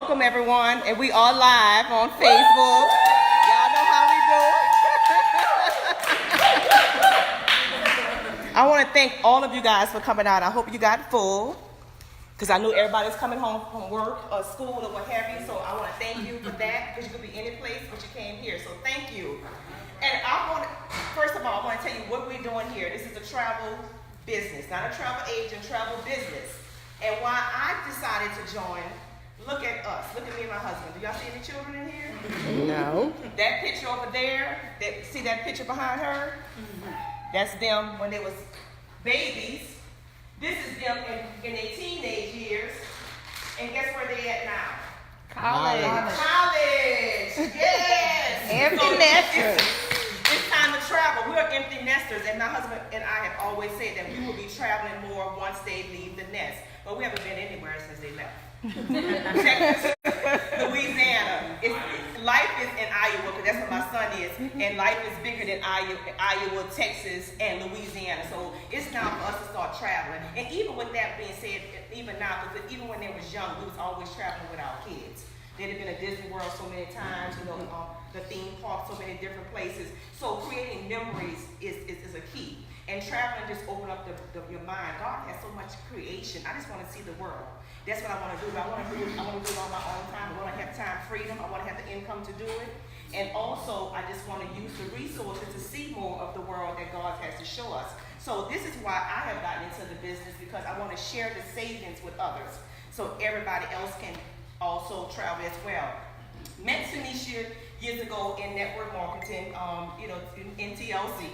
Welcome everyone, and we are live on Facebook. Y'all know how we do. I want to thank all of you guys for coming out. I hope you got full, because I knew everybody's coming home from work or school or what have you. So I want to thank you for that, because you could be any place, but you came here. So thank you. And first of all, I want to tell you what we're doing here. This is a travel business, not a travel agent, travel business. And why I decided to join. Look at us. Look at me and my husband. Do y'all see any children in here? No. That picture over there, see that picture behind her? That's them when they was babies. This is them in their teenage years. And guess where they at now? College. Yes. Empty nesters. It's time to travel. We're empty nesters, and my husband and I have always said that we will be traveling more once they leave the nest. But we haven't been anywhere since they left. Texas, Louisiana. Life is in Iowa, because that's where my son is, and life is bigger than Iowa, Texas, and Louisiana. So it's time for us to start traveling. And even with that being said, even now, because even when they was young, we was always traveling with our kids. They'd have been at Disney World so many times, the theme park, so many different places. So creating memories is a key. And traveling just open up your mind. God has so much creation. I just want to see the world. That's what I want to do. I want to do it on my own time. I want to have time freedom. I want to have the income to do it. And also, I just want to use the resources to see more of the world that God has to show us. So this is why I have gotten into the business, because I want to share the savings with others, so everybody else can also travel as well. Met Tanisha years ago in network marketing, in TLC.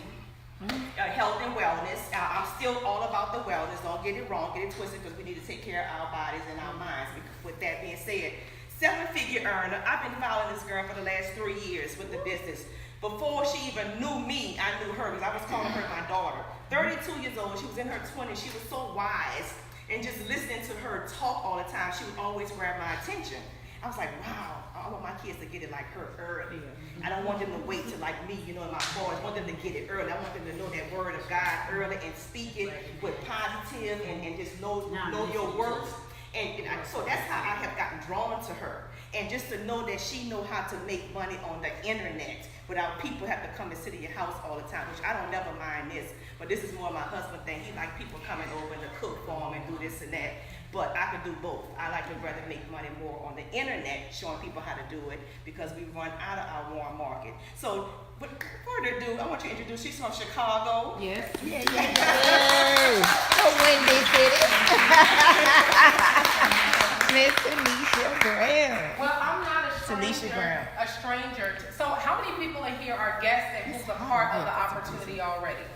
Health and wellness. I'm still all about the wellness. Don't get it wrong, get it twisted, because we need to take care of our bodies and our minds. With that being said, 7-figure earner. I've been following this girl for the last 3 years with the business. Before she even knew me, I knew her, because I was calling her my daughter. 32 years old, she was in her 20s. She was so wise, and just listening to her talk all the time, she would always grab my attention. I was like, wow, I want my kids to get it like her early. I don't want them to wait till like me, and my boys. I want them to get it early. I want them to know that word of God early and speak it with positive and just know your worth. So that's how I have gotten drawn to her. And just to know that she know how to make money on the internet without people have to come and sit in your house all the time, which I don't never mind this. But this is more my husband thing. He like people coming over to cook for him and do this and that. But I can do both. I like to rather make money more on the internet, showing people how to do it, because we run out of our warm market. So, without further ado, I want you to introduce. She's from Chicago. Yes. Yeah. So Windy City. Miss Tanisha Graham. Well, I'm not a Tanisha Graham. stranger. So, how many people in here are guests and who's a part of the opportunity already?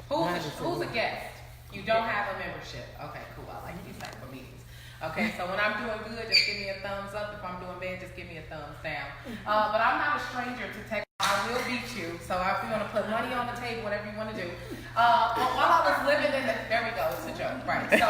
Who's a guest? You don't have a membership. Okay, cool. I like these type of meetings. Okay, so when I'm doing good, just give me a thumbs up. If I'm doing bad, just give me a thumbs down. But I'm not a stranger to tech. I will beat you. So if you want to put money on the table, whatever you want to do. But while I was living there we go. It's a joke, right? So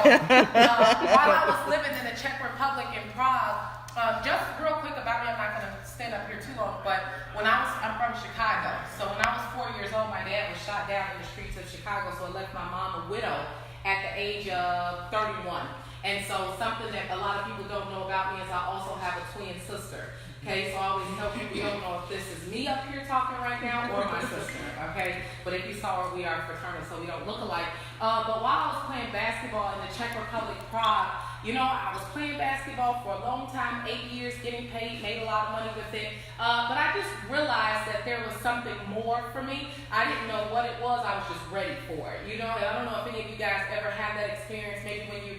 while I was living in the Czech Republic in Prague, just real quick about me, I'm not going to stand up here too long, but I'm from Chicago. So when I was 4 years old, my dad was shot down in the streets of Chicago, so it left my mom a widow at the age of 31. And so something that a lot of people don't know about me is I also have a twin sister. Okay, so I always tell people, you don't know if this is me up here talking right now or my sister, okay? But if you saw her, we are fraternal, so we don't look alike. But while I was playing basketball in the Czech Republic, Prague, I was playing basketball for a long time, 8 years, getting paid, made a lot of money with it. But I just realized that there was something more for me. I didn't know what it was. I was just ready for it. And I don't know if any of you guys ever had that experience, maybe when you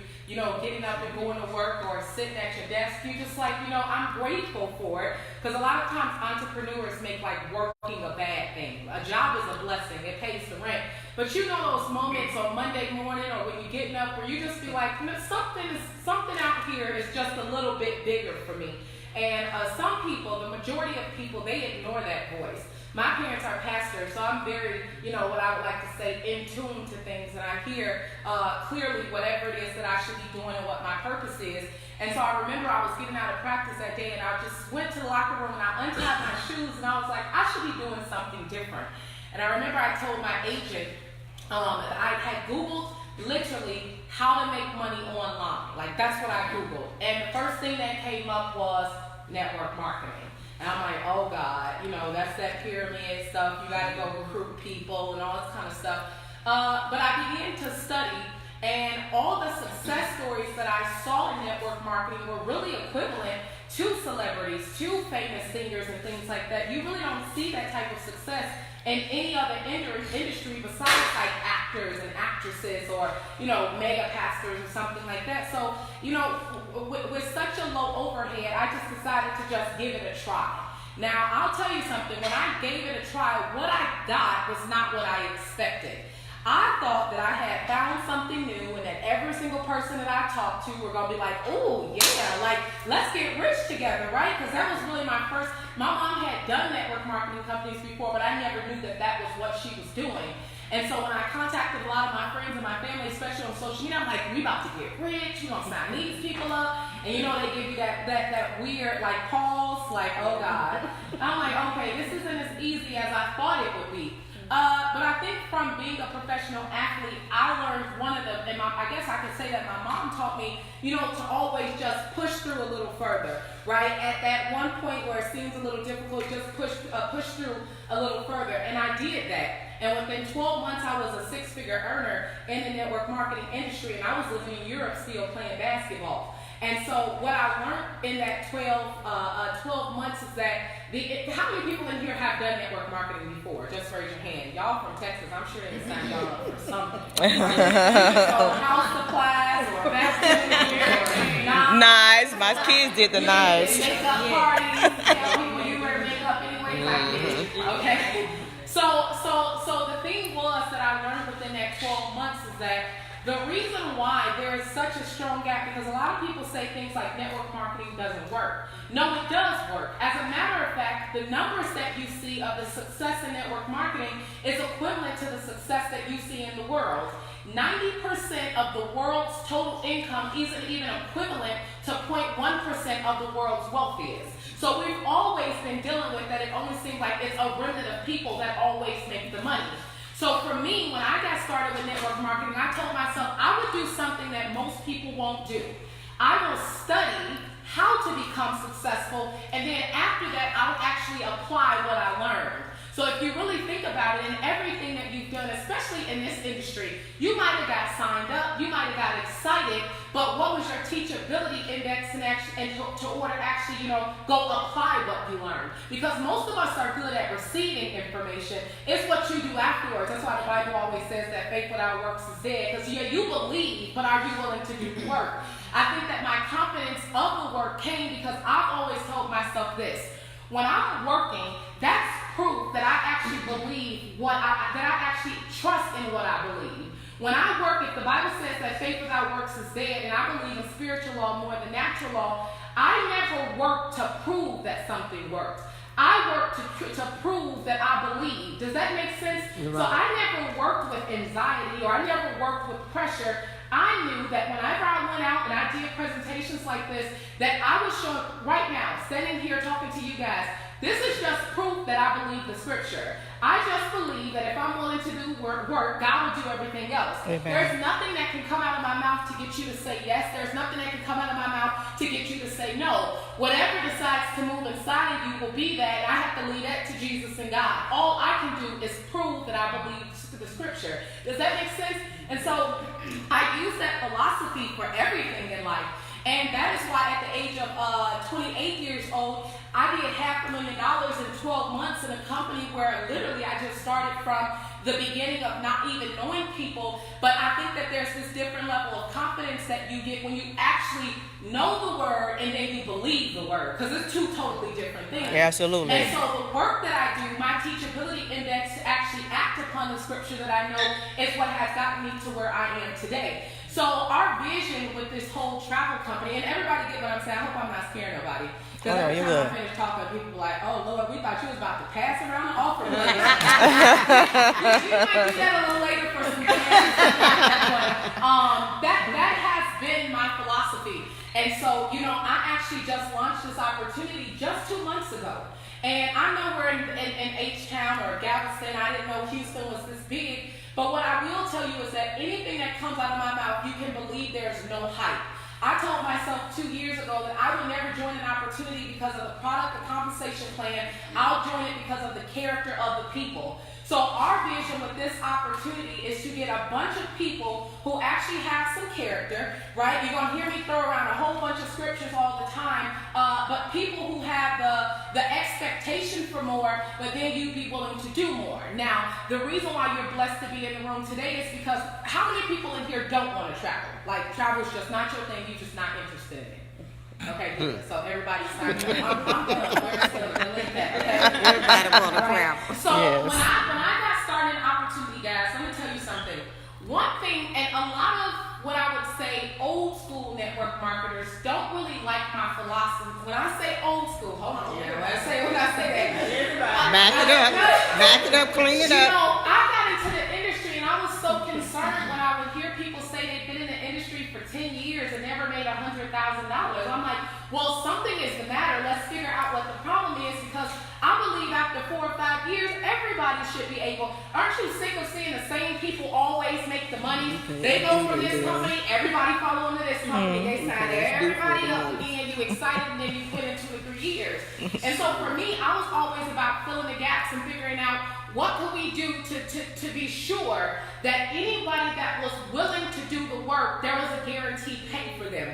getting up and going to work or sitting at your desk, you just like, I'm grateful for it. Because a lot of times entrepreneurs make like working a bad thing. A job is a blessing. It pays the rent. But those moments on Monday morning or when you're getting up where you just be like, something out here is just a little bit bigger for me. And some people, the majority of people, they ignore that voice. My parents are pastors, so I'm very, what I would like to say, in tune to things, and I hear clearly whatever it is that I should be doing and what my purpose is. And so I remember I was getting out of practice that day, and I just went to the locker room and I untied my shoes, and I was like, I should be doing something different. And I remember I told my agent that I had Googled literally how to make money online. Like that's what I Googled. And the first thing that came up was network marketing. And I'm like, oh God, that's that pyramid stuff. You gotta go recruit people and all this kind of stuff. But I began to study, and all the success stories that I saw in network marketing were really equivalent to celebrities, to famous singers and things like that. You really don't see that type of success in any other industry besides like actors and actresses or, mega pastors or something like that. So, with such a low overhead, I just decided to just give it a try. Now, I'll tell you something. When I gave it a try, what I got was not what I expected. I thought that I had found something new and that every single person that I talked to were going to be like, oh, yeah, like, let's get rich together, right? Because that was really my mom had done network marketing companies before, but I never knew that that was what she was doing. And so when I contacted a lot of my friends and my family, especially on social media, I'm like, we about to get rich, you gonna sign these people up. And they give you that weird, like, pause, like, oh God. I'm like, okay, this isn't as easy as I thought it would be. But I think from being a professional athlete, I learned one of them, and I guess I could say that my mom taught me, to always just push through a little further, right? At that one point where it seems a little difficult, just push through a little further, and I did that. And within 12 months, I was a six-figure earner in the network marketing industry, and I was living in Europe still playing basketball. And so what I learned in that 12 months is that how many people in here have done network marketing before? Just raise your hand. Y'all from Texas, I'm sure they signed y'all up for something. So house supplies or basketball gear or Nice. My kids did the nice. Makeup parties, tell people you wear makeup anyway, like this. Okay. So the thing was that I learned within that 12 months is that the reason why there is such a strong gap, because a lot of people say things like network marketing doesn't work. No, it does work. As a matter of fact, the numbers that you see of the success in network marketing is equivalent to the success that you see in the world. 90% of the world's total income isn't even equivalent to 0.1% of the world's wealth is. So we've always been dealing with that. It only seems like it's a remnant of people that always make the money. So for me, when I got started with network marketing, I told myself I would do something that most people won't do. I will study how to become successful, and then after that, I'll actually apply what I learned. So if you really think about it, in everything that you've done, especially in this industry, you might have got signed up, you might have got excited, but what was your teachability index to order actually, go apply what you learned? Because most of us are good at receiving information. It's what you do afterwards. That's why the Bible always says that faith without works is dead. Because you believe, but are you willing to do the work? I think that my confidence of the work came because I've always told myself this. When I'm working, that's proof that I actually believe that I actually trust in what I believe. When I work, if the Bible says that faith without works is dead, and I believe in spiritual law more than natural law, I never work to prove that something works. I work to prove that I believe. Does that make sense? Right. So I never worked with anxiety, or I never worked with pressure. I knew that whenever I went out and I did presentations like this, that I was showing right now, standing here talking to you guys, this is just proof that I believe the scripture. I just believe that if I'm willing to do work, God will do everything else. Amen. There's nothing that can come out of my mouth to get you to say yes. There's nothing that can come out of my mouth to get you to say no. Whatever decides to move inside of you will be that, and I have to leave that to Jesus and God. All I can do is prove that I believe the scripture. Does that make sense? And so I use that philosophy for everything in life. And that is why at the age of 28 years old, I did $500,000 in 12 months in a company where literally I just started from the beginning of not even knowing people. But I think that there's this different level of confidence that you get when you actually know the word and then you believe the word. Because it's two totally different things. Yeah, absolutely. And so the work that I do, my teachability index to actually act upon the scripture that I know is what has gotten me to where I am today. So our vision with this whole travel company, and everybody get what I'm saying. I hope I'm not scaring nobody. Because every time I finish talking, people are like, oh, Lord, we thought you was about to pass around the offering. You might do that a little later for some That has been my philosophy. And so, I actually just launched this opportunity just 2 months ago. And I know we're in H-Town or Galveston. I didn't know Houston was this big. But what I will tell you is that anything that comes out of my mouth, you can believe there's no hype. I told myself 2 years ago that I would never join an opportunity because of the product, the compensation plan. I'll join it because of the character of the people. So our vision with this opportunity is to get a bunch of people who actually have some character, right? You're going to hear me throw around a whole bunch of scriptures all the time, but people who have the expectation for more, but then you'd be willing to do more. Now, the reason why you're blessed to be in the room today is because how many people in here don't want to travel? Like, travel is just not your thing, you're just not interested in it. Okay, good. So everybody's signing up. I'm going to link that. Okay? Everybody want to travel. So Yes. when I got started in opportunity, guys, let me tell you something. One thing, and a lot of what I would say old school network marketers don't really like my philosophy. When I say old school, hold on. When I say that. Back it up, clean it up. I got into the industry and I was so concerned when I would hear people say they've been in the industry for 10 years and never made $100,000. I'm like, well, something is the matter. Let's figure out what the problem is, because I believe after 4 or 5 years, everybody should be able. Aren't you sick of seeing the same people always make the money? They go from this company, everybody follow into this company. They sign everybody up again, you excited, and then you put in 2 or 3 years. And so for me, I was always about filling the gaps and figuring out what could we do to be sure that anybody that was willing to do the work, there was a guaranteed pay for them.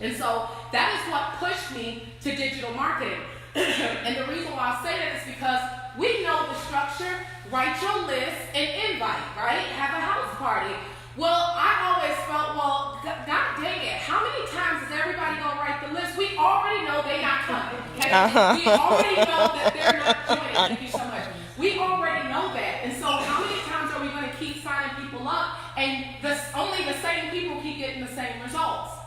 And so that is what pushed me to digital marketing. And the reason why I say that is because we know the structure, write your list and invite, right? Have a house party. Well, I always felt, well, God dang it, how many times is everybody going to write the list? We already know they're not coming, okay? We already know that they're not joining. Thank you so much. We already know that. And so how many times are we going to keep signing people up and only the same people keep getting the same results?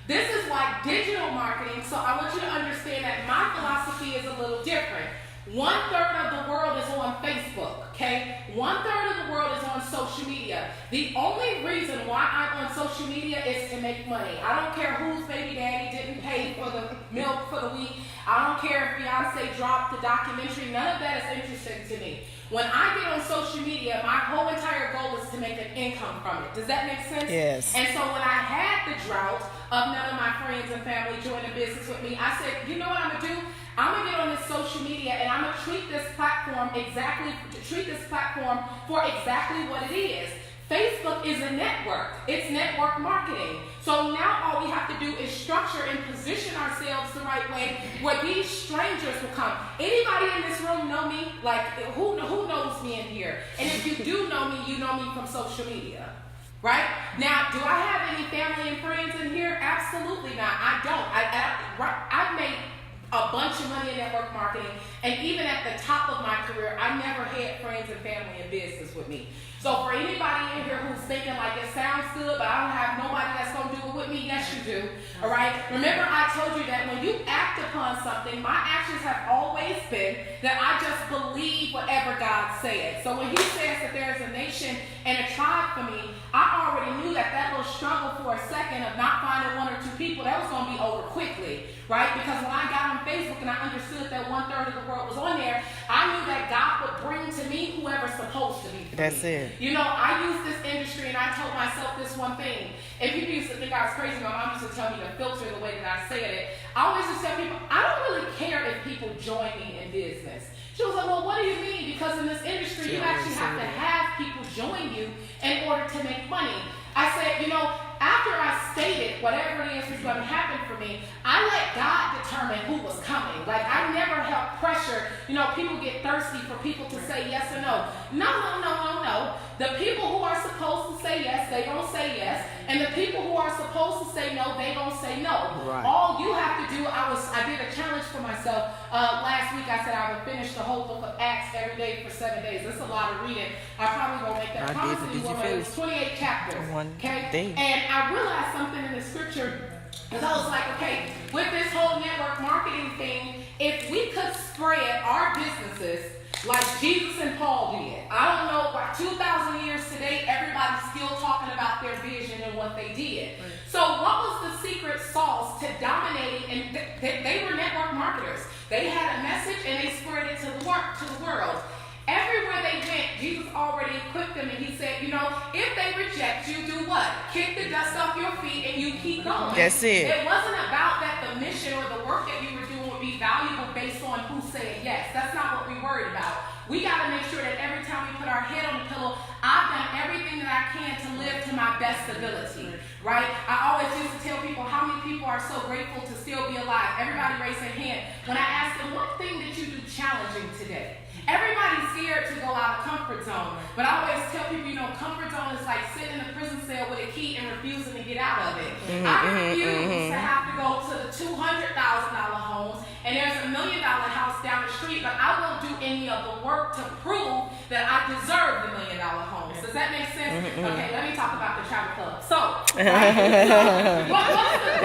This is why digital marketing, so I want you to understand that my philosophy is a little different. 1/3 of the world is on Facebook, okay? 1/3 of the world is on social media. The only reason why I'm on social media is to make money. I don't care whose baby daddy didn't pay for the milk for the week. I don't care if Beyonce dropped the documentary. None of that is interesting to me. When I get on social media, my whole entire goal is to make an income from it. Does that make sense? Yes. And so when I had the drought of none of my friends and family joining business with me, I said, you know what I'm going to do? I'm going to get on this social media and I'm going to treat this platform for exactly what it is. Facebook is a network. It's network marketing. So now all we have to do is structure and position ourselves the right way where these strangers will come. Anybody in this room know me? Like, who knows me in here? And if you do know me, you know me from social media. Right? Now, do I have any family and friends in here? Absolutely not. I don't. I've made a bunch of money in network marketing, and even at the top of my career, I never had friends and family in business with me. So for anybody in here who's thinking like it sounds good, but I don't have nobody that's going to do it with me, yes you do. All right? Remember I told you that when you act upon something, my actions have always been that I just believe whatever God said. So when he says that there's a nation and a tribe for me, I already knew that little struggle for a second of not finding 1 or 2 people, that was going to be over quickly, right? Because when I got on Facebook and I understood that 1/3 of the world was on there, I knew that God would bring to me whoever's supposed to be. That's it. You know, I use this industry and I told myself this one thing. And people used to think I was crazy. My mom used to tell me to filter the way that I said it. I always used to tell people, I don't really care if people join me in business. She was like, well, what do you mean? Because in this industry, you actually have to have people join you in order to make money. I said, you know, after I stated whatever it is was going to happen for me, I let God determine who was coming. Like, I never helped pressure. You know, people get thirsty for people to say yes or no. No. The people who are supposed to say yes, they don't say yes. And the people who are supposed to say no, they don't say no. Right. All you have to do, I did a challenge for myself. Last week I said I would finish the whole book of Acts every day for 7 days. That's a lot of reading. I probably won't make that promise anymore, but it's 28 chapters. Okay? And I realized something in the scripture, because I was like, okay, with this whole network marketing thing, if we could spread our businesses like Jesus and Paul did. I don't know why 2,000 years today, everybody's still talking about their vision and what they did. Right. So what was the secret sauce to dominating? And they were network marketers. They had a message and they spread it to the world. Everywhere they went, Jesus already equipped them, and he said, you know, if they reject you, do what? Kick the dust off your feet and you keep going. That's it. It wasn't about that the mission or the work that you were doing would be valuable based on who said yes. That's not what we worried about. We got to make sure that every time we put our head on the pillow, I've done everything that I can to live to my best ability, right? I always used to tell people how many people are so grateful to still be alive. Everybody raise their hand. When I ask them, what thing did you do challenging today? Everybody's scared to go out of comfort zone. But I always tell people, you know, comfort zone is like sitting in a prison cell with a key and refusing to get out of it. I refuse to have to go to the $200,000 homes and there's $1 million house down the street, but I won't do any of the work to prove that I deserve the $1 million homes. Does that make sense? Okay, let me talk about the travel club. So, right?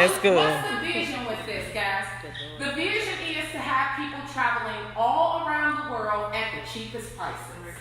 What's the vision with this, guys? The vision is to have people traveling all around the world at the cheapest prices.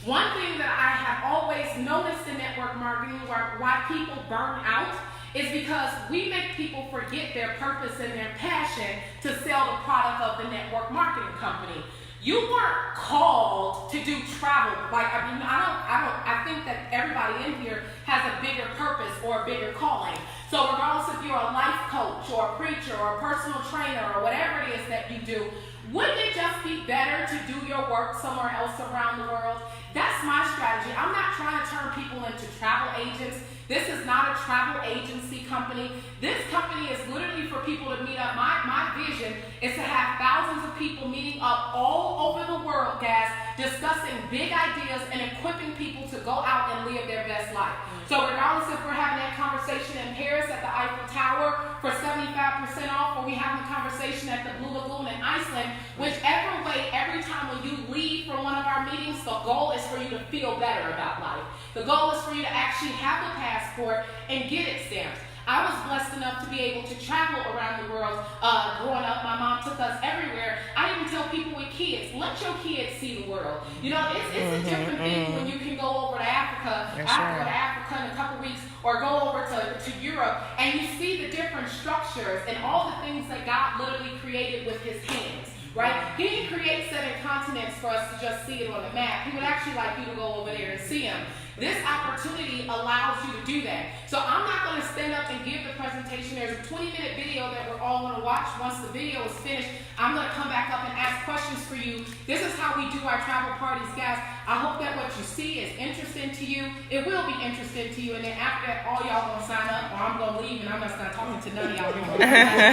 One thing that I have always noticed in network marketing why people burn out is because we make people forget their purpose and their passion to sell the product of the network marketing company. You weren't called to do travel. I think that everybody in here has a bigger purpose or a bigger calling. So regardless if you're a life coach or a preacher or a personal trainer or whatever it is that you do, wouldn't it just be better to do your work somewhere else around the world? That's my strategy. I'm not trying to turn people into travel agents. This is not a travel agency company. This company is literally for people to meet up. My vision is to have thousands of people meeting up all over the world, guys, discussing big ideas and equipping people to go out and live their best life. So regardless if we're having that conversation in Paris at the Eiffel Tower for 75% off, or we having a conversation at the Blue Lagoon in Iceland, whichever way, every time when you leave from one of our meetings, the goal is for you to feel better about life. The goal is for you to actually have a passport and get it stamped. I was blessed enough to be able to travel around the world. Growing up, my mom took us everywhere. I even tell people with kids, let your kids see the world. You know, it's a different thing when you can go over to Africa. I go to Africa in a couple weeks, or go over to Europe, and you see the different structures and all the things that God literally created with his hands. Right? He didn't create 7 continents for us to just see it on the map. He would actually like you to go over there and see them. This opportunity allows you to do that. So I'm not going to stand up and give the presentation. There's a 20-minute video that we're all going to watch. Once the video is finished, I'm going to come back up and ask questions for you. This is how we do our travel parties, guys. I hope that what you see is interesting to you. It will be interesting to you. And then after that, all y'all going to sign up, or I'm going to leave and I'm just not talking to none of y'all. Okay?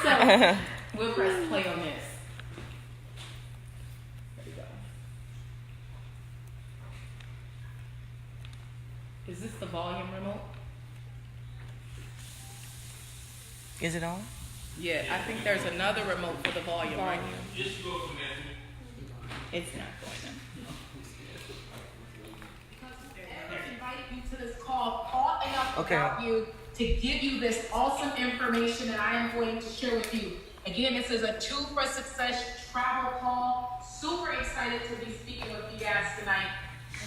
So we'll press play on this. Is this the volume remote? Is it on? Yeah, I think there's another remote for the volume right here. Just go from there. It's not going to. Invite you to this call, thought enough about you to give you this awesome information that I am going to share with you. Again, this is a 2 for Success travel call. Super excited to be speaking with you guys tonight.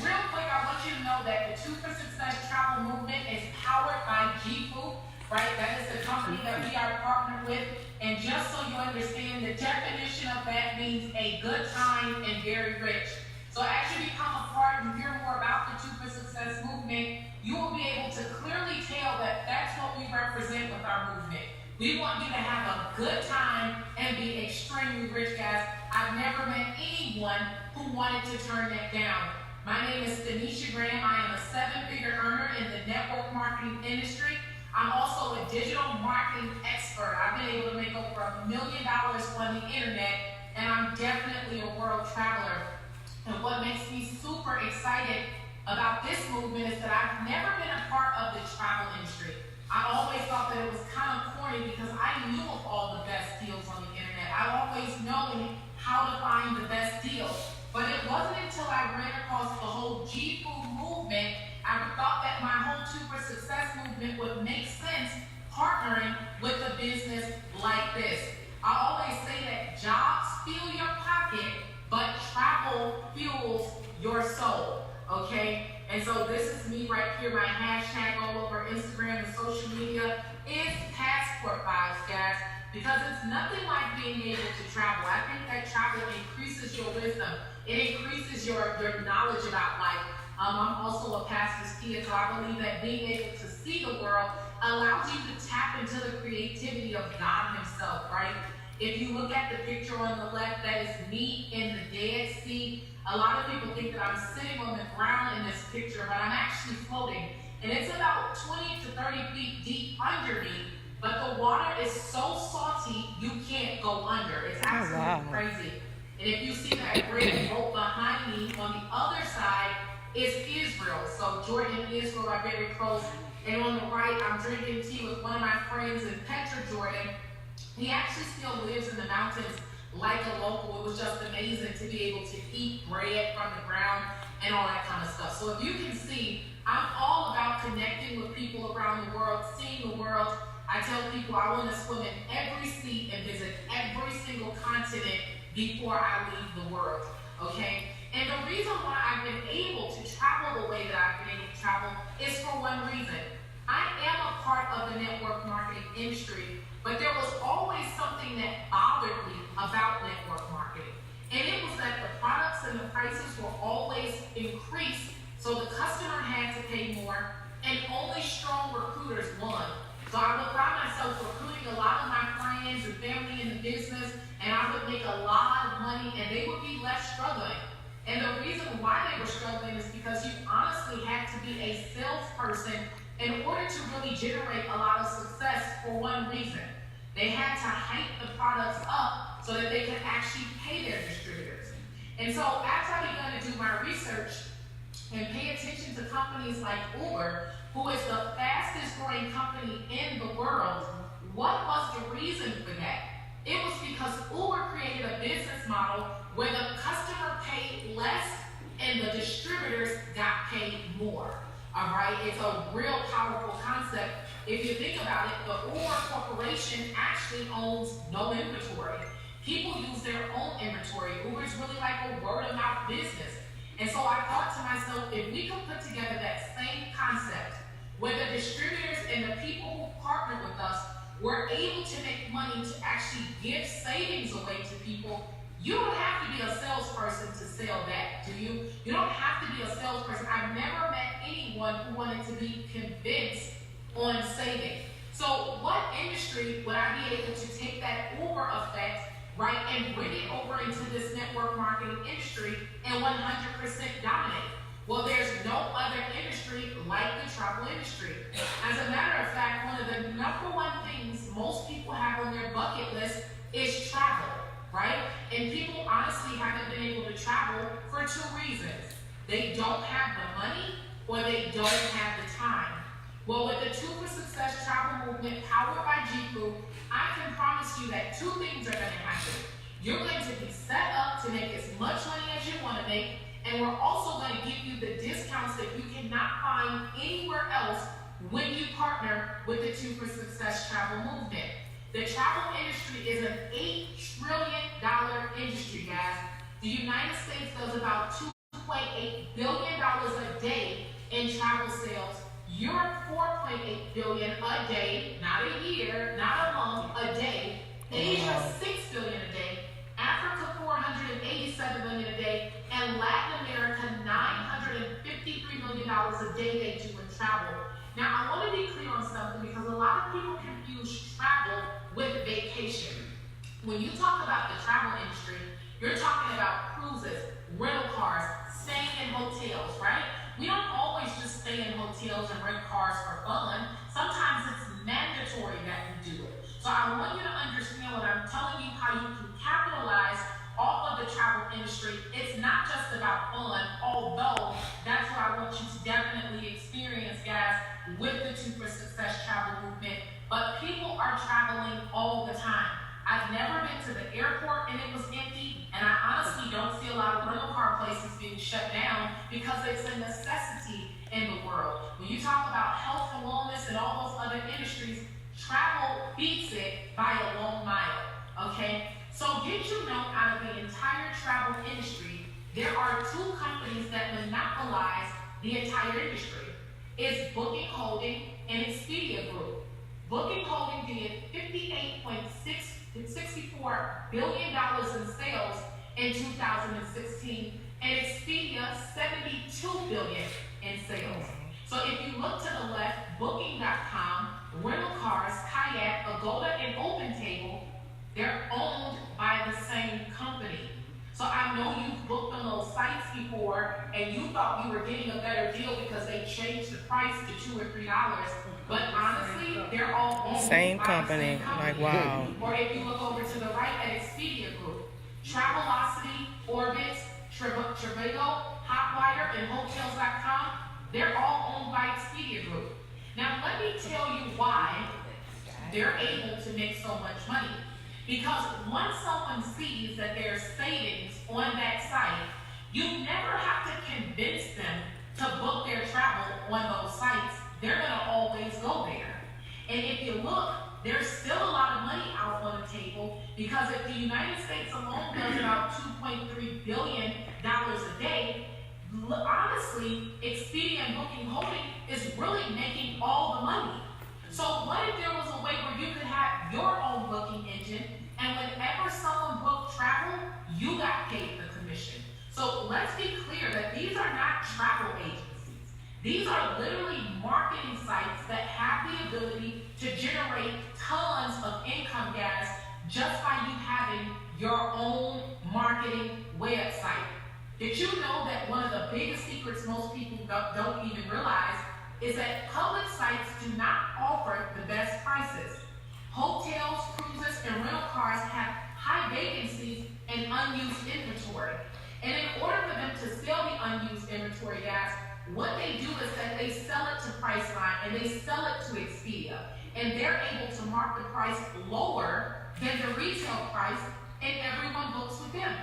Real quick, I want you to know that the 2 for Success travel movement is powered by GFOO, right? That is the company that we are partnered with. And just so you understand, the definition of that means a good time and very rich. So as you become a part and hear more about the 2 for Success movement, you will be able to clearly tell that that's what we represent with our movement. We want you to have a good time and be extremely rich, guys. I've never met anyone who wanted to turn that down. My name is Denisha Graham. I am a 7-figure earner in the network marketing industry. I'm also a digital marketing expert. I've been able to make over $1 million on the internet, and I'm definitely a world traveler. And what makes me super excited about this movement is that I've never been a part of the travel industry. I always thought that it was kind of corny because I knew of all the best deals on the internet. I always known how to find the best deals. But it wasn't until I ran across the whole GFOO movement, I thought that my whole 2 for Success movement would make sense partnering with a business like this. I always say that jobs fill your pocket, your soul, okay? And so this is me right here, my hashtag all over Instagram and social media is passport vibes, guys, because it's nothing like being able to travel. I think that travel increases your wisdom. It increases your knowledge about life. I'm also a pastor's kid, so I believe that being able to see the world allows you to tap into the creativity of God himself, right? If you look at the picture on the left, that is me in the Dead Sea. A lot of people think that I'm sitting on the ground in this picture, but I'm actually floating. And it's about 20 to 30 feet deep under me, but the water is so salty, you can't go under. It's absolutely crazy. And if you see that red boat behind me, on the other side is Israel. So Jordan and Israel are very close. And on the right, I'm drinking tea with one of my friends in Petra, Jordan. He actually still lives in the mountains like a local. It was just amazing to be able to eat bread from the ground and all that kind of stuff. So if you can see, I'm all about connecting with people around the world, seeing the world. I tell people I want to swim in every sea and visit every single continent before I leave the world, okay? And the reason why I've been able to travel the way that I've been able to travel is for one reason. I am a part of the network marketing industry, but there was always something that bothered me about network marketing. And it was that the products and the prices were always increased, so the customer had to pay more, and only strong recruiters won. So I would find myself recruiting a lot of my friends and family in the business, and I would make a lot of money, and they would be left struggling. And the reason why they were struggling is because you honestly had to be a salesperson in order to really generate a lot of success for one reason. They had to hype the products up so that they could actually pay their distributors. And so after I began to do my research and pay attention to companies like Uber, who is the fastest growing company in the world, what was the reason for that? It was because Uber created a business model where the customer paid less and the distributors got paid more. All right, it's a real powerful concept. If you think about it, the Uber Corporation actually owns no inventory. People use their own inventory. Uber is really like a word-of-mouth business. And so I thought to myself, if we could put together that same concept where the distributors and the people who partner with us were able to make money to actually give savings away to people, you don't have to be a salesperson to sell that, do you? You don't have to be a salesperson. I've never met anyone who wanted to be convinced on saving. So what industry would I be able to take that Uber effect, right, and bring it over into this network marketing industry and 100% dominate? Well, there's no other industry like the travel industry. As a matter of fact, one of the number one things most people have on their bucket list is travel, right? And people honestly haven't been able to travel for two reasons. They don't have the money or they don't have the time. Well, with the 2 for Success travel movement powered by G-Group, I can promise you that two things are going to happen. You're going to be set up to make as much money as you want to make, and we're also going to give you the discounts that you cannot find anywhere else when you partner with the 2 for Success travel movement. The travel industry is an $8 trillion industry, guys. The United States does about $2.8 billion a day in travel sales. Europe, $4.8 billion a day, not a year, not a month, a day. Asia, $6 billion a day. Africa, $487 million a day. And Latin America, $953 million a day they do in travel. Now, I want to be clear on something because a lot of people confuse travel with vacation. When you talk about the travel industry, you're talking about cruises, rental cars, staying in hotels, right? We don't always just stay in hotels and rent cars for fun. Sometimes it's mandatory that we do it. So I want you to understand when I'm telling you how you can capitalize off of the travel industry. It's not just about fun, although that's what I want you to definitely experience, guys, with the 2 for Success travel movement. But people are traveling all the time. I've never been to the airport and it was empty, and I honestly don't see a lot of rental car places being shut down because it's a necessity in the world. When you talk about health and wellness and all those other industries, travel beats it by a long mile, okay? So did you know out of the entire travel industry, there are two companies that monopolize the entire industry. It's Booking Holding and Expedia Group. Booking Holding did $58.64 billion in sales in 2016, and Expedia $72 billion in sales. So if you look to the left, Booking.com, rental cars, Kayak, Agoda, and OpenTable, they're owned by the same company. So I know you've booked on those sites before and you thought you were getting a better deal because they changed the price to $2 or $3. But honestly, they're all owned Same by company. the same company. Like, wow. Or if you look over to the right at Expedia Group, Travelocity, Orbitz, Trivago, Hotwire, and Hotels.com, they're all owned by Expedia Group. Now let me tell you why they're able to make so much money. Because once someone sees that there's savings on that site, you never have to convince them to book their travel on those sites. They're gonna always go there. And if you look, there's still a lot of money out on the table because if the United States alone does about $2.3 billion a day, honestly, Expedia and Booking Holding is really making all the money. So what if there was a way where you could have your own booking engine and whenever someone booked travel, you got paid the commission? So let's be clear that these are not travel agencies. These are literally marketing sites that have the ability to generate tons of income, guys, just by you having your own marketing website. Did you know that one of the biggest secrets most people don't even realize is that public sites do not offer the best prices? Hotels, cruises, and rental cars have high vacancies and unused inventory. And in order for them to sell the unused inventory, guys, what they do is that they sell it to Priceline and they sell it to Expedia. And they're able to mark the price lower than the retail price, and everyone books with them.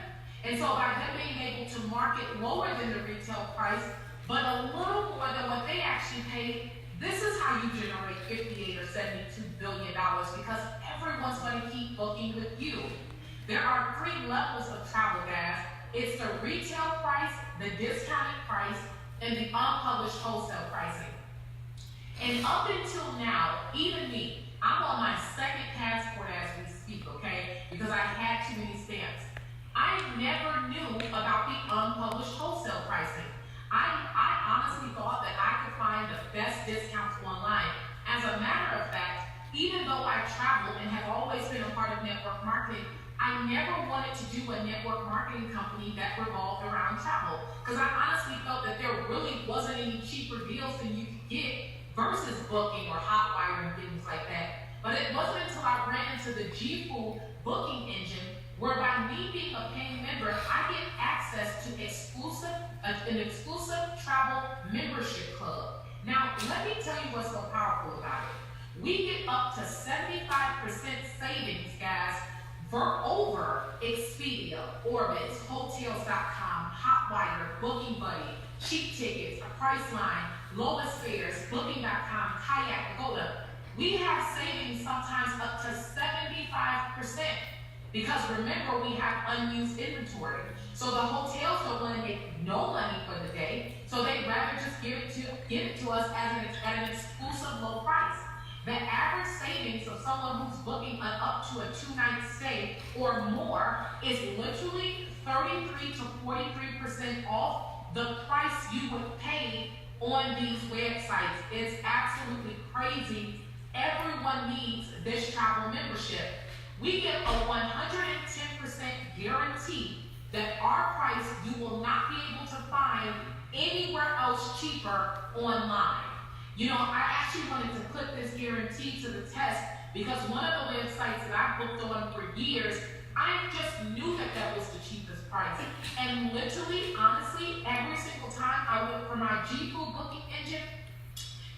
And so by them being able to market lower than the retail price, but a little more than what they actually paid, this is how you generate $58 or $72 billion because everyone's going to keep booking with you. There are 3 levels of travel, guys. It's the retail price, the discounted price, and the unpublished wholesale pricing. And up until now, even me, I'm on my second passport as we speak, okay? Because I had too many stamps. I never knew about the unpublished wholesale pricing. I honestly thought that I could find the best discounts online. As a matter of fact, even though I travel and have always been a part of network marketing, I never wanted to do a network marketing company that revolved around travel. Because I honestly felt that there really wasn't any cheaper deals than you could get versus Booking or Hotwire and things like that. But it wasn't until I ran into the G-Fool booking engine where by me being a paying member, I get access to an exclusive travel membership club. Now, let me tell you what's so powerful about it. We get up to 75% savings, guys, for over Expedia, Orbitz, Hotels.com, Hotwire, Booking Buddy, Cheap Tickets, Priceline, Lowest Fares, Booking.com, Kayak, Agoda. We have savings sometimes up to 75%. Because remember, we have unused inventory. So the hotels don't want to make no money for the day, so they'd rather just give it to us at an exclusive low price. The average savings of someone who's booking up to a 2-night stay or more is literally 33 to 43% off the price you would pay on these websites. It's absolutely crazy. Everyone needs this travel membership. We get a 110% guarantee that our price you will not be able to find anywhere else cheaper online. You know, I actually wanted to put this guarantee to the test because one of the websites that I booked on for years, I just knew that that was the cheapest price. And literally, honestly, every single time I went from my G-Fool booking engine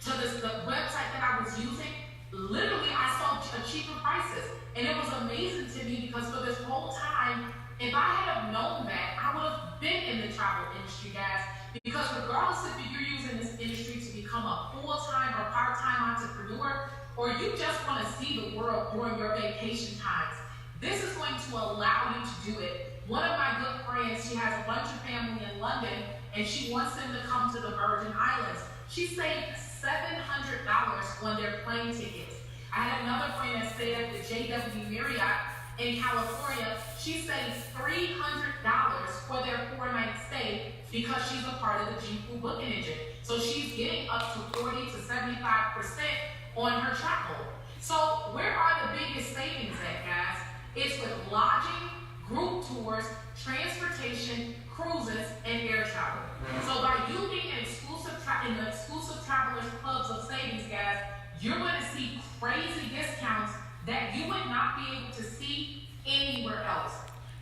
to the website that I was using, literally I saw cheaper prices. And it was amazing to me because for this whole time, if I had have known that, I would have been in the travel industry, guys. Because regardless if you're using this industry to become a full-time or part-time entrepreneur, or you just want to see the world during your vacation times, this is going to allow you to do it. One of my good friends, she has a bunch of family in London, and she wants them to come to the Virgin Islands. She saved $700 on their plane tickets. I had another friend that stayed at the JW Marriott in California. She saved $300 for their 4-night stay because she's a part of the G-Food booking engine. So she's getting up to 40 to 75% on her travel. So where are the biggest savings at, guys? It's with lodging, group tours, transportation, cruises, and air travel. So by you being in the exclusive travelers clubs of savings, guys, you're going to see crazy discounts that you would not be able to see anywhere else.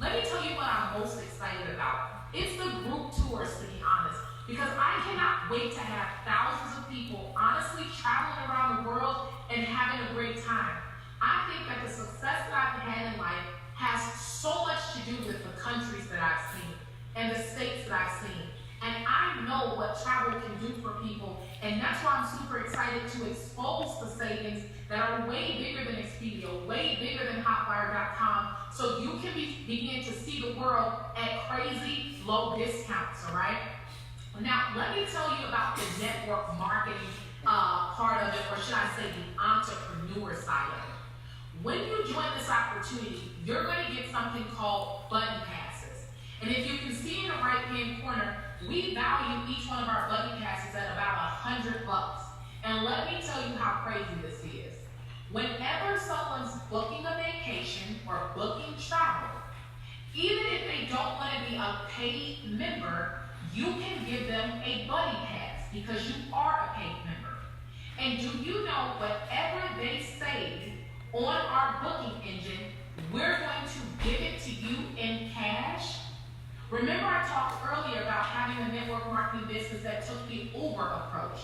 Let me tell you what I'm most excited about. It's the group tours, to be honest, because I cannot wait to have thousands of people honestly traveling around the world and having a great time. I think that the success that I've had in life has so much to do with the countries that I've seen and the states that I've seen. And I know what travel can do for people, and that's why I'm super excited to expose the savings that are way bigger than Expedia, way bigger than Hotwire.com, so you can begin to see the world at crazy low discounts, all right? Now, let me tell you about the network marketing part of it, or should I say the entrepreneur side of it. When you join this opportunity, you're going to get something called buddy passes. And if you can see in the right-hand corner, we value each one of our buddy passes at about $100. And let me tell you how crazy this is. Whenever someone's booking a vacation or booking travel, even if they don't want to be a paid member, you can give them a buddy pass because you are a paid member. And do you know whatever they save on our booking engine, we're going to give it to you in cash? Remember I talked earlier about having a network marketing business that took the Uber approach.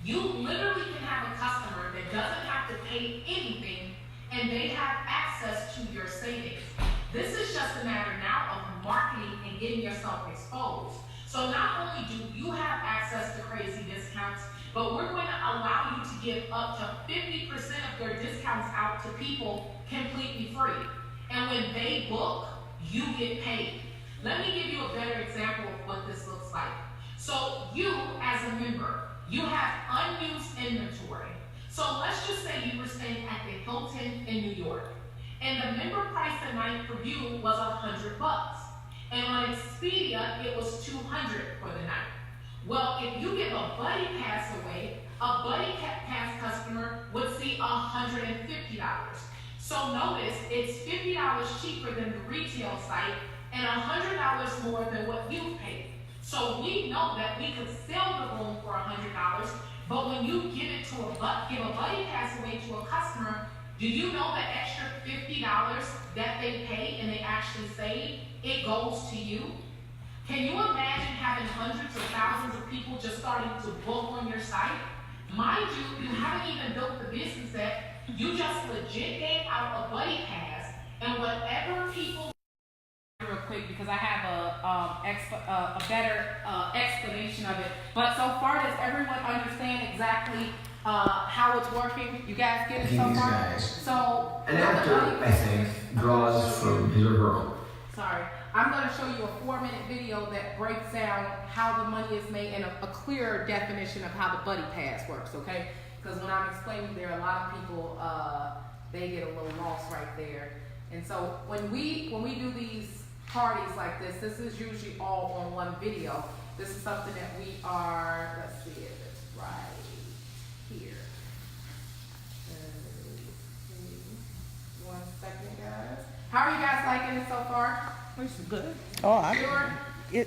You literally can have a customer that doesn't have to pay anything and they have access to your savings. This is just a matter now of marketing and getting yourself exposed. So not only do you have access to crazy discounts, but we're going to allow you to give up to 50% of your discounts out to people completely free. And when they book, you get paid. Let me give you a better example of what this looks like. So you, as a member, you have unused inventory. So let's just say you were staying at the Hilton in New York, and the member price a night for you was $100. And on Expedia, it was $200 for the night. Well, if you give a buddy pass away, a buddy pass customer would see $150. So notice, it's $50 cheaper than the retail site and $100 more than what you paid. So we know that we could sell the room for $100, but when you give it to give a buddy pass away to a customer, do you know the extra $50 that they pay and they actually save, it goes to you? Can you imagine having hundreds of thousands of people just starting to book on your site? Mind you, you haven't even built the business yet. You just legit gave out a buddy pass, and whatever people real quick because I have a better explanation of it. But so far, does everyone understand exactly how it's working? You guys get it so far? So an actor, I think, draws from his or her. Sorry. I'm going to show you a 4-minute video that breaks down how the money is made and a clearer definition of how the buddy pass works, okay? Because when I'm explaining, there are a lot of people, they get a little lost right there. And so when we do these parties like this is usually all on one video. This is something that we are, let's see if it's right here. 1 second, guys. How are you guys liking it so far? Good. Oh,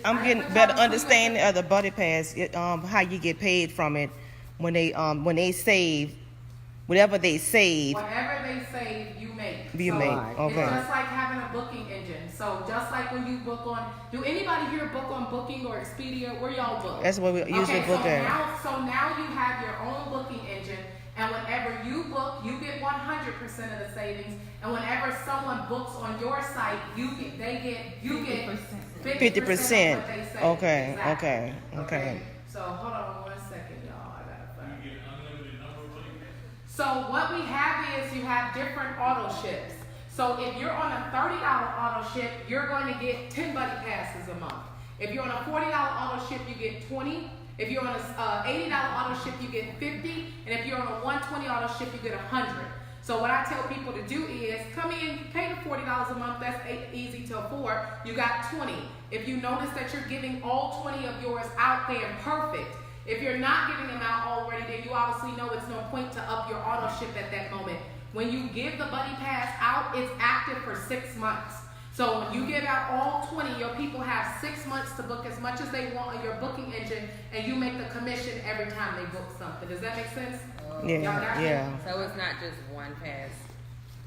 I'm getting better understanding of the buddy pass. How you get paid from it when they save, whatever they save. Whatever they save, you make. You make. Okay. It's just like having a booking engine. So just like when you book on, do anybody here book on Booking or Expedia? Where y'all book? That's what we usually book at. So now you have your own booking engine, and whenever you book, you get 100% of the savings. And whenever someone books on your site, you get 50% of what they save. Okay. Exactly. Okay. So hold on 1 second, y'all. I gotta find. You get unlimited number of buddy passes. So what we have is you have different auto ships. So if you're on a $30 auto ship, you're going to get 10 buddy passes a month. If you're on a $40 auto ship, you get 20. If you're on a $80 auto ship, you get 50. And if you're on a $120 auto ship, you get 100. So what I tell people to do is come in, pay the $40 a month. That's easy to afford. You got 20. If you notice that you're giving all 20 of yours out there, perfect. If you're not giving them out already, then you obviously know it's no point to up your auto ship at that moment. When you give the Buddy Pass out, it's active for 6 months. So when you give out all 20, your people have 6 months to book as much as they want on your booking engine, and you make the commission every time they book something. Does that make sense? Yeah. So it's not just one pass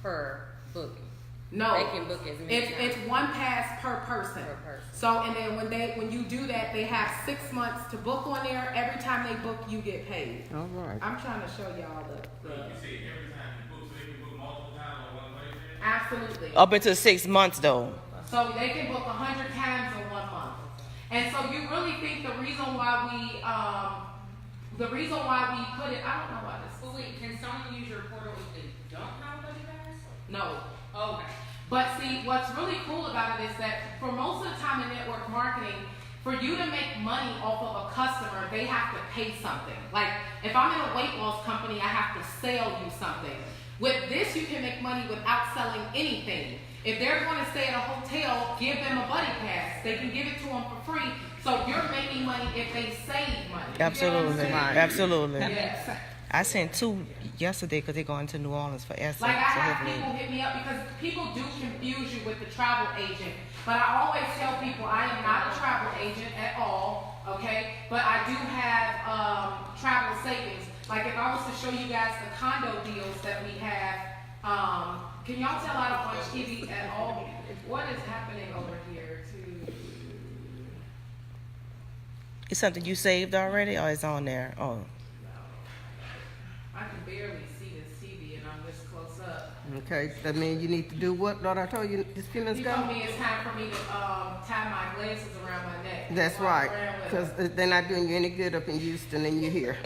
per booking. No, They can book as many times. it's one pass per person. Per person. So and then when you do that, they have 6 months to book on there. Every time they book, you get paid. All right. I'm trying to show y'all the You say every time you book, so they can book multiple times on one place? absolutely. Up until 6 months though. So they can book 100 times in 1 month. And so you really think the reason why we put it, I don't know why this. But wait, can someone use your portal if they don't have a Buddy Pass? No. Okay. But see, what's really cool about it is that for most of the time in network marketing, for you to make money off of a customer, they have to pay something. Like if I'm in a weight loss company, I have to sell you something. With this, you can make money without selling anything. If they're going to stay at a hotel, give them a Buddy Pass. They can give it to them for free. So you're making money if they save money. You get what I'm Absolutely. saying? Absolutely. Yes. I sent 2 yesterday because they're going to New Orleans for Essence. Like I so have hopefully- people hit me up because people do confuse you with the travel agent. But I always tell people I am not a travel agent at all, okay? But I do have travel savings. Like if I was to show you guys the condo deals that we have, can y'all tell I don't watch TV at all? What is happening over here too? It's something you saved already or it's on there? Oh. I can barely see this TV and I'm this close up. Okay, that means you need to do what, Lord, I told you just a few minutes He told ago? me it's time for me to tie my glasses around my neck. That's Walk right, around with because them. they're not doing you any good up in Houston and you're here.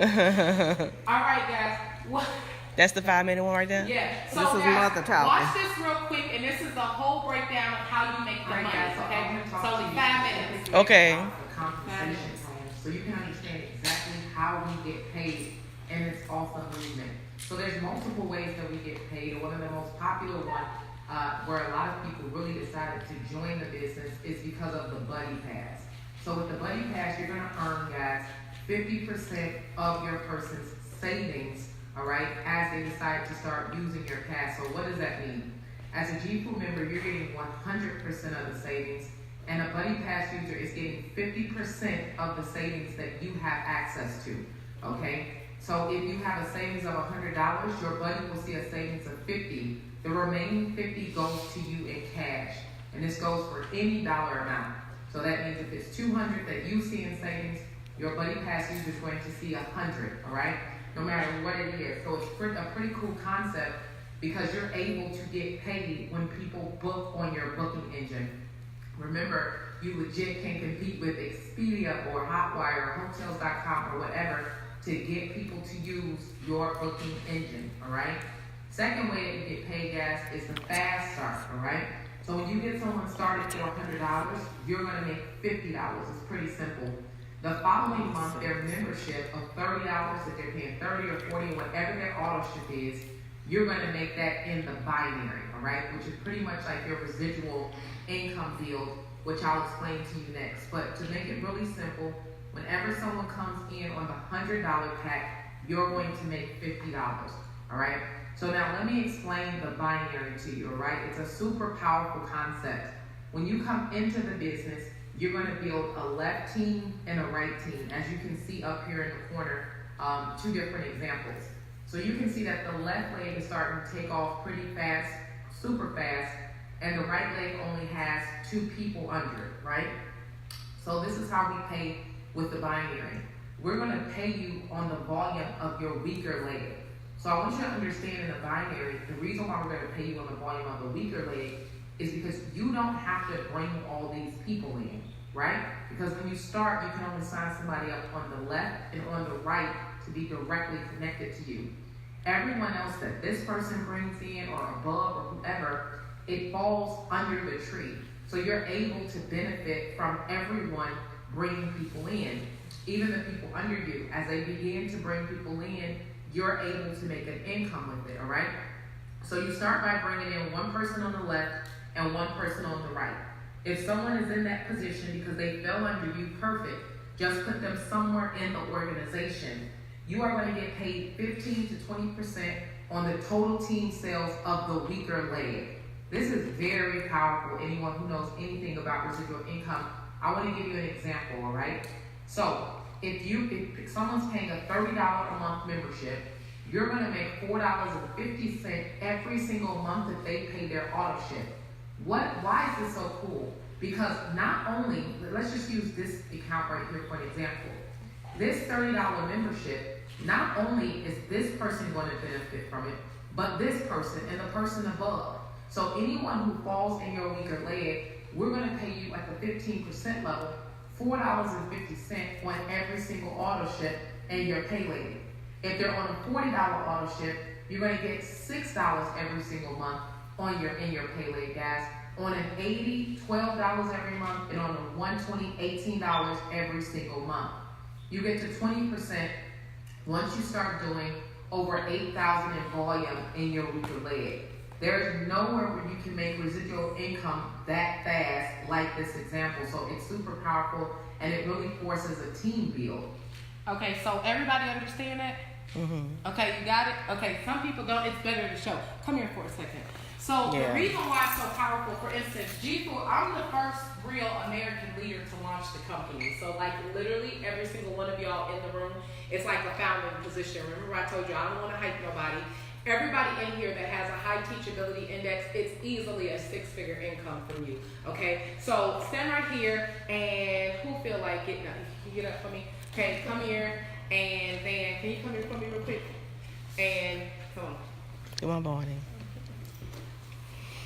All right, guys. What? That's the 5-minute one right there? Yeah. So This is guys, Martha talking. watch this real quick, and this is the whole breakdown of how you make the money. Okay, it's only 5 minutes. Okay. The compensation plan, so you can understand exactly how we get paid, and it's awesome movement. So there's multiple ways that we get paid. One of the most popular ones, where a lot of people really decided to join the business, is because of the Buddy Pass. So with the Buddy Pass, you're gonna earn, guys, 50% of your person's savings, all right, as they decide to start using your pass. So what does that mean? As a GFOO member, you're getting 100% of the savings, and a Buddy Pass user is getting 50% of the savings that you have access to, okay? So if you have a savings of $100, your buddy will see a savings of $50. The remaining $50 goes to you in cash, and this goes for any dollar amount. So that means if it's $200 that you see in savings, your Buddy Pass user is going to see $100, all right? No matter what it is. So it's a pretty cool concept because you're able to get paid when people book on your booking engine. Remember, you legit can compete with Expedia or Hotwire or Hotels.com or whatever to get people to use your booking engine, all right? Second way that you get paid, guys, is the fast start, all right? So when you get someone started for $100, you're gonna make $50. It's pretty simple. The following month, their membership of $30, if they're paying 30 or 40, whatever their auto ship is, you're gonna make that in the binary, all right? Which is pretty much like your residual income deal, which I'll explain to you next. But to make it really simple, whenever someone comes in on the $100 pack, you're going to make $50, all right? So now let me explain the binary to you, all right? It's a super powerful concept. When you come into the business, you're gonna build a left team and a right team. As you can see up here in the corner, 2 different examples. So you can see that the left leg is starting to take off pretty fast, super fast, and the right leg only has 2 people under it, right? So this is how we pay with the binary. We're gonna pay you on the volume of your weaker leg. So I want you to understand in the binary, the reason why we're gonna pay you on the volume of the weaker leg is because you don't have to bring all these people in, right? Because when you start, you can only sign somebody up on the left and on the right to be directly connected to you. Everyone else that this person brings in or above or whoever, it falls under the tree. So you're able to benefit from everyone bringing people in, even the people under you. As they begin to bring people in, you're able to make an income with it, all right? So you start by bringing in one person on the left and one person on the right. If someone is in that position because they fell under you, perfect. Just put them somewhere in the organization. You are going to get paid 15 to 20% on the total team sales of the weaker leg. This is very powerful. Anyone who knows anything about residual income, I want to give you an example, all right? So if someone's paying a $30 a month membership, you're going to make $4.50 every single month if they pay their auto ship. Why is this so cool? Because not only, let's just use this account right here for an example. This $30 membership, not only is this person going to benefit from it, but this person and the person above. So anyone who falls in your weaker leg, we're going to pay you at the 15% level, $4.50 on every single auto ship and your pay lady. If they're on a $40 auto ship, you're going to get $6 every single month in your pay lady, guys. On an 80, $12 every month, and on a 120, $18 every single month. You get to 20% once you start doing over 8,000 in volume in your weaker leg. There is nowhere where you can make residual income that fast like this example. So it's super powerful, and it really forces a team build. Okay, so everybody understand that? Mm-hmm. Okay, you got it? Okay, some people don't. It's better to show. Come here for a second. So the reason why it's so powerful, for instance, G-Food, I'm the first real American leader to launch the company. So like literally every single one of y'all in the room, it's like a founding position. Remember I told you I don't want to hype nobody. Everybody in here that has a high teachability index, it's easily a 6-figure income from you. Okay, so stand right here, and who feel like getting up? Can you get up for me? Okay, come here, and then can you come here for me real quick? And come on. Good morning.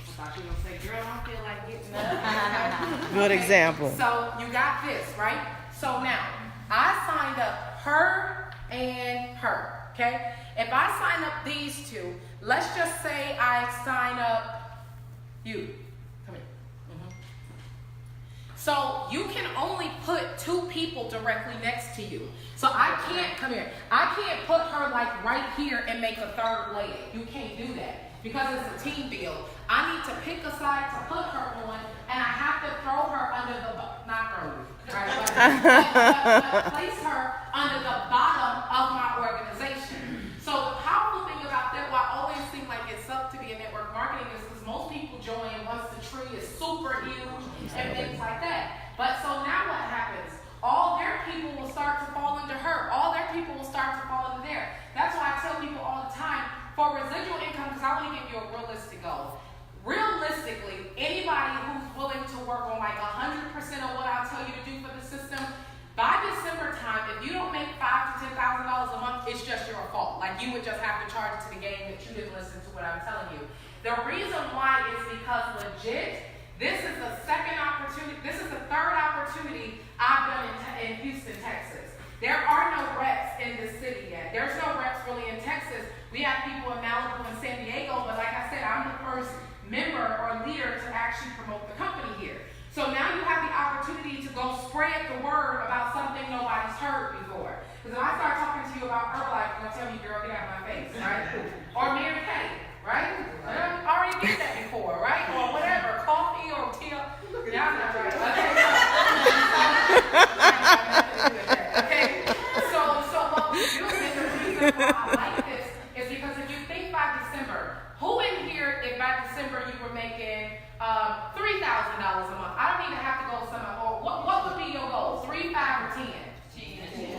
I thought you were gonna say, girl, I don't feel like getting up. Good example. So you got this, right? So now I signed up her and her. Okay? If I sign up these two, let's just say I sign up you. Come here. So you can only put 2 people directly next to you. So I can't, come here, I can't put her like right here and make a third leg. You can't do that because it's a team build. I need to pick a side to put her on, and I have to throw her under the, not throw you, right? but place her under the bottom of my organization. So the powerful thing about that, why I always think like it's up to be in network marketing, is because most people join once the tree is super huge and things like that. But so now what happens? All their people will start to fall into her. All their people will start to fall into there. That's why I tell people all the time, for residual income, because I want to give you a realistic goal. Realistically, anybody who's willing to work on like 100% of what I tell you to do for the system, by December time, if you don't make $5,000 to $10,000 a month, it's just your fault. Like you would just have to charge it to the game that you didn't listen to what I'm telling you. The reason why is because legit, this is the second opportunity. This is the third opportunity I've done in Houston, Texas. There are no reps in the city yet. There's no reps really in Texas. We have people in Malibu and San Diego, but like I said, I'm the first member or leader to actually promote the company here. So now you have the opportunity to go spread the word about something nobody's heard before. Because if I start talking to you about Herbalife, you're going to tell me, girl, get out of my face, right? Or Mary Kay, right? I already did that before, right? Or whatever, coffee or tea. Yeah, I'm not right. Okay? So what we do, and the reason why I like this is because if you think by December, who in here, if by December you were making $3,000 a month? I don't even have to go somewhere. Or what would be your goal? 3, 5, or 10?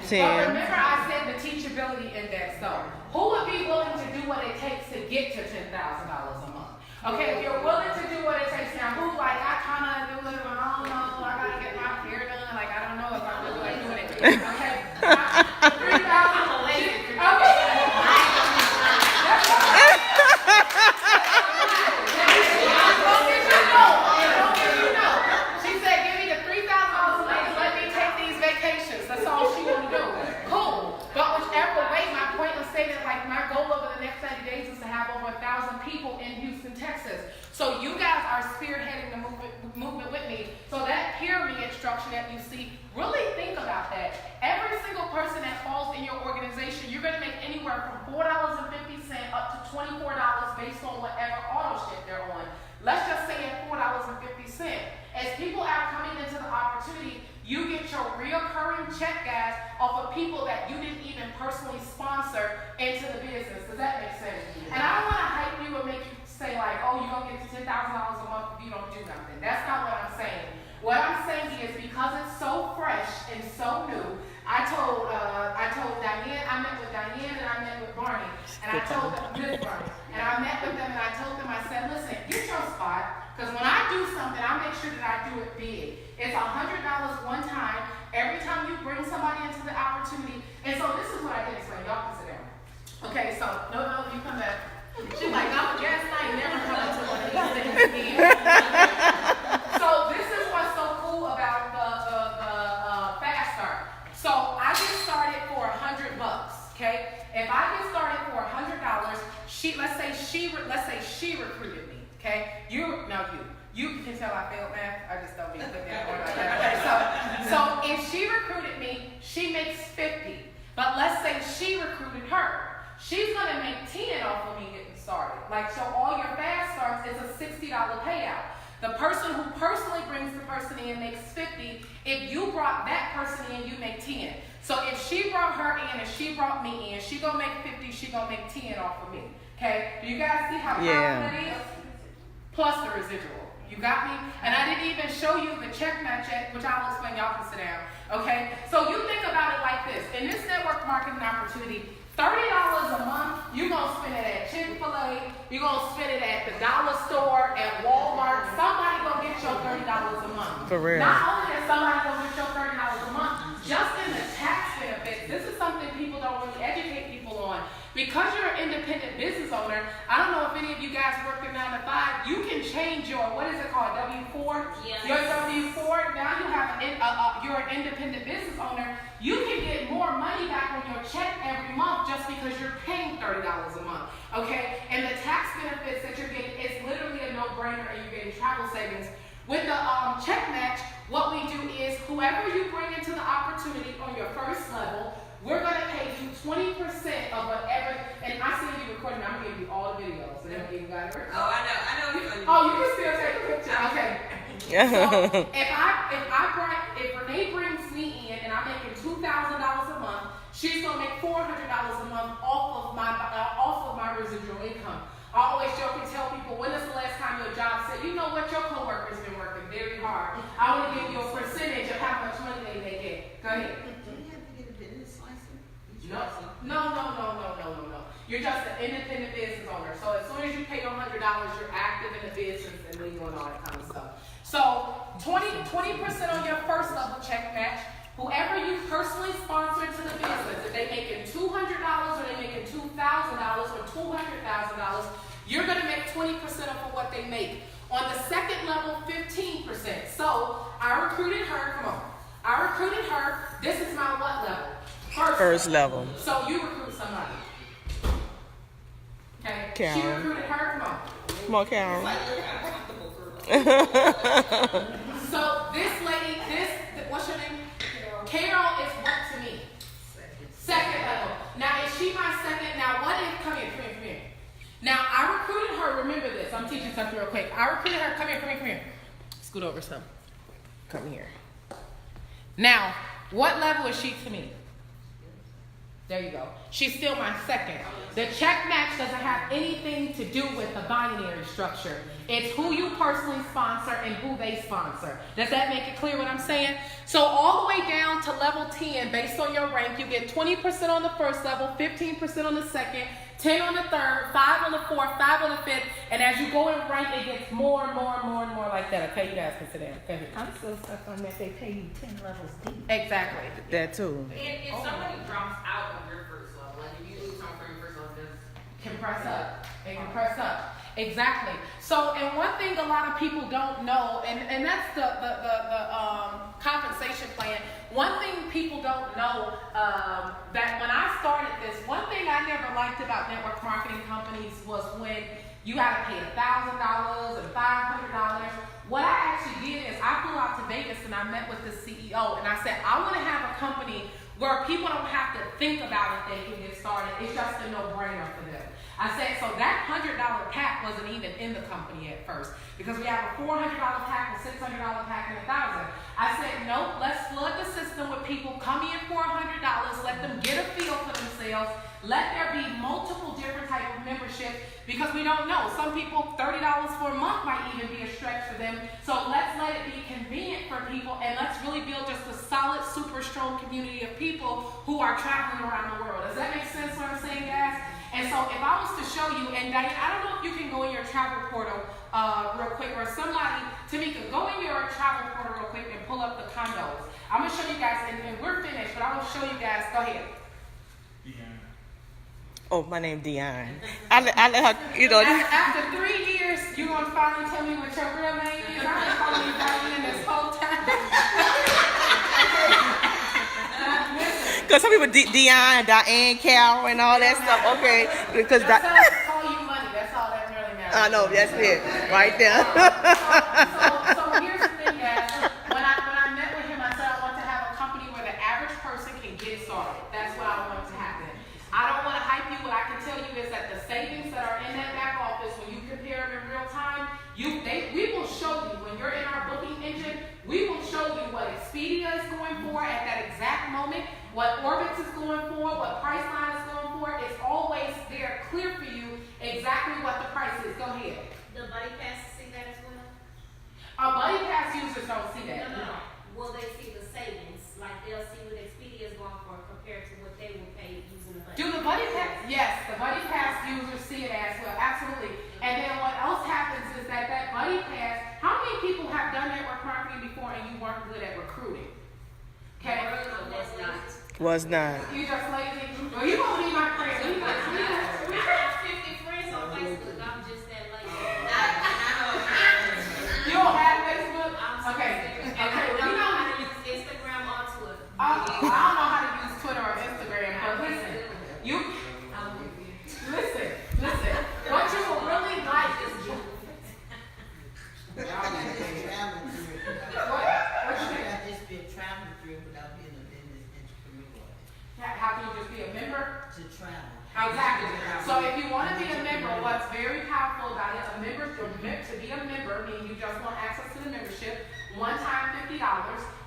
10. But remember I said the teachability index though. Who would be willing to do what it takes to get to $10,000 a month? Okay, if you're willing to do what it takes now, who like, I kind of do it, but I don't know, I got to get my hair done, like I don't know if I really like doing it. Okay, 3,000. Okay. She said, give me the $3,000 and let me take these vacations. That's all she want to do. Cool. But whichever way, my point of saying that, like, my goal over the next 90 days is to have over 1,000 people in Houston, Texas. So you guys are spearheading the movement with yet, you see, really think about that. Every single person that falls in your organization, you're going to make anywhere from $4.50 up to $24 based on whatever auto ship they're on. Let's just say at $4.50. As people are coming into the opportunity, you get your reoccurring check, guys, off of people that you didn't even personally sponsor into the business. Does that make sense? And I don't want to hype you and make you say like, oh, you're going to get to $10,000 a month if you don't do nothing. That's not what I'm saying. What I'm saying is because it's so fresh and so new, I told Diane, I met with Diane and I met with Barney, and I told them, Miss Barney, and I met with them and I told them, I said, listen, get your spot, because when I do something, I make sure that I do it big. It's $100 one time, every time you bring somebody into the opportunity, and so this is what I did, so y'all can sit down. Okay, so, no, you come back. She's like, I'm a guest, I ain't never coming to one of these things again. So this is what's so cool about the Fast Start. So I get started for $100, okay? If I get started for $100, let's say she recruited me, okay? You can tell I failed math. I just don't be putting that on like that. Okay, so if she recruited me, she makes 50. But let's say she recruited her. She's gonna make 10 off of me getting started. Like, so all your Fast Starts is a $60 payout. The person who personally brings the person in makes 50. If you brought that person in, you make 10. So if she brought her in and she brought me in, she gonna make 50, she gonna make 10 off of me. Okay? Do you guys see how powerful that is? Plus the residual. You got me? And I didn't even show you the check match yet, which I'll explain. Y'all can sit down. Okay? So you think about it like this. In this network marketing opportunity, $30 a month, you're going to spend it at Chick-fil-A, you're going to spend it at the dollar store, at Walmart. Somebody going to get your $30 a month. For real. Not only is somebody going to get your $30 a month, just in the tax benefits, this is something people don't really educate people on. Because you're an independent business owner, I don't know if any of you guys work a 9 to 5, you can change your, what is it called, W-4? Yes. Your W-4, now you have you're an independent business owner, you can get more money back on your check every month just because you're paying $30 a month, okay? And the tax benefits that you're getting, it's literally a no-brainer, and you're getting travel savings. With the check match, what we do is whoever you bring into the opportunity on your first level, we're going to pay you 20% of whatever, and I see you recording, I'm going to give you all the videos, so they don't even got it. Oh, I know. Oh, you can still take a picture. Okay. So if Renee brings me in and I'm making $2,000 a month, she's gonna make $400 a month off of my residual income. I always joke and tell people, when is the last time your job said, you know what, your coworker's been working very hard. I want to give you a percentage of how much money they make it. Go ahead. Do you have to get a business license? No. You're just an independent business owner. So as soon as you pay your $100, you're active in the business and legal and all that kind of stuff. So 20% on your first level check match. Whoever you personally sponsor to the business, if they making $200 or they making $2,000 or $200,000, you're gonna make 20% of what they make. On the second level, 15%. So I recruited her. Come on. I recruited her. This is my what level? First level. So you recruit somebody. Okay. Carol. She recruited her. Come on. Come on, Carol. So this lady, what's your name? Carol is what to me? Second level. Now, is she my second? Now, what if, come here. Now, I recruited her, remember this, I'm teaching something real quick. I recruited her, come here. Scoot over some. Come here. Now, what level is she to me? There you go. She's still my second. The check match doesn't have anything to do with the binary structure. It's who you personally sponsor and who they sponsor. Does that make it clear what I'm saying? So all the way down to level 10, based on your rank, you get 20% on the first level, 15% on the second, 10 on the third, 5 on the fourth, 5 on the fifth, and as you go in rank, it gets more and more like that. Okay, you guys can sit down. Go ahead. I'm still stuck on that they pay you 10 levels deep. Exactly. That too. And if somebody drops out of your first level, like if you lose someone from your first level, Can press up. It can press up. Exactly. So, and one thing a lot of people don't know, and that's the compensation plan. One thing people don't know, that when I started this, one thing I never liked about network marketing companies was when you had to pay $1,000 and $500. What I actually did is I flew out to Vegas and and I met with the CEO, and I said, I want to have a company where people don't have to think about if they can get started. It's just a no-brainer for them. I said, so that $100 pack wasn't even in the company at first, because we have a $400 pack, a $600 pack, and $1,000. I said, nope, let's flood the system with people. Come in for $100, let them get a feel for themselves. Let there be multiple different type of membership, because we don't know. Some people, $30 for a month might even be a stretch for them. So let's let it be convenient for people, and let's really build just a solid, super strong community of people who are traveling around the world. Does that make sense what I'm saying, guys? And so if I was to show you, and Diane, I don't know if you can go in your travel portal real quick, or somebody, Tamika, go in your travel portal real quick and pull up the condos. I'm going to show you guys, and we're finished, but I'm going to show you guys. Go ahead. Oh, my name Dion. I let her, you know. After 3 years, you're going to finally tell me what your real name is? I've been calling you Diane this whole time. Because some people, Dion, Diane, Carol, and all that stuff. Okay, because That's how to call you money. That's all that really matters. I know, that's it, right there. So here's the thing, guys. When I met with him, I said I want to have a company where the average person can get started. That's what I want to happen. I don't want to hype you. What I can tell you is that the savings that are in that back office, when you compare them in real time, we will show you, when you're in our booking engine, we will show you what Expedia is going for at that exact moment, what Orbitz is going for, what Priceline is going for. It's always there, clear for you, exactly what the price is. Go ahead. The buddy pass see that as well? Our buddy pass users don't see that. No. Will they see the savings? Like they'll see what Expedia is going for compared to what they will pay using the buddy. Do the buddy pass? Yes, the buddy pass users see it as well. Absolutely. And then what else happens is that buddy pass, how many people have done network marketing before and you weren't good at recruiting? Okay. Was not. You just lazy. Well, you gonna be my friend. I have 50 friends on Facebook. I'm just that lazy. You don't have Facebook? Okay. I don't know how to use Instagram or Twitter. I don't know how to use Twitter or Instagram, but listen. Listen. What you will really like is what you think? I've just been traveling through without being a business entrepreneur. How can you just be a member? To travel. Exactly. So if you want to be a member, what's very powerful about it, to be a member means you just want access to the membership, one time $50,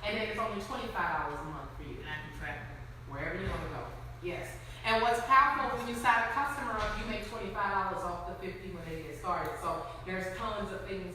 and then it's only $25 a month for you. And I can travel wherever you want to go. Yes. And what's powerful, when you sign a customer up, you make $25 off the $50 when they get started. So there's tons of things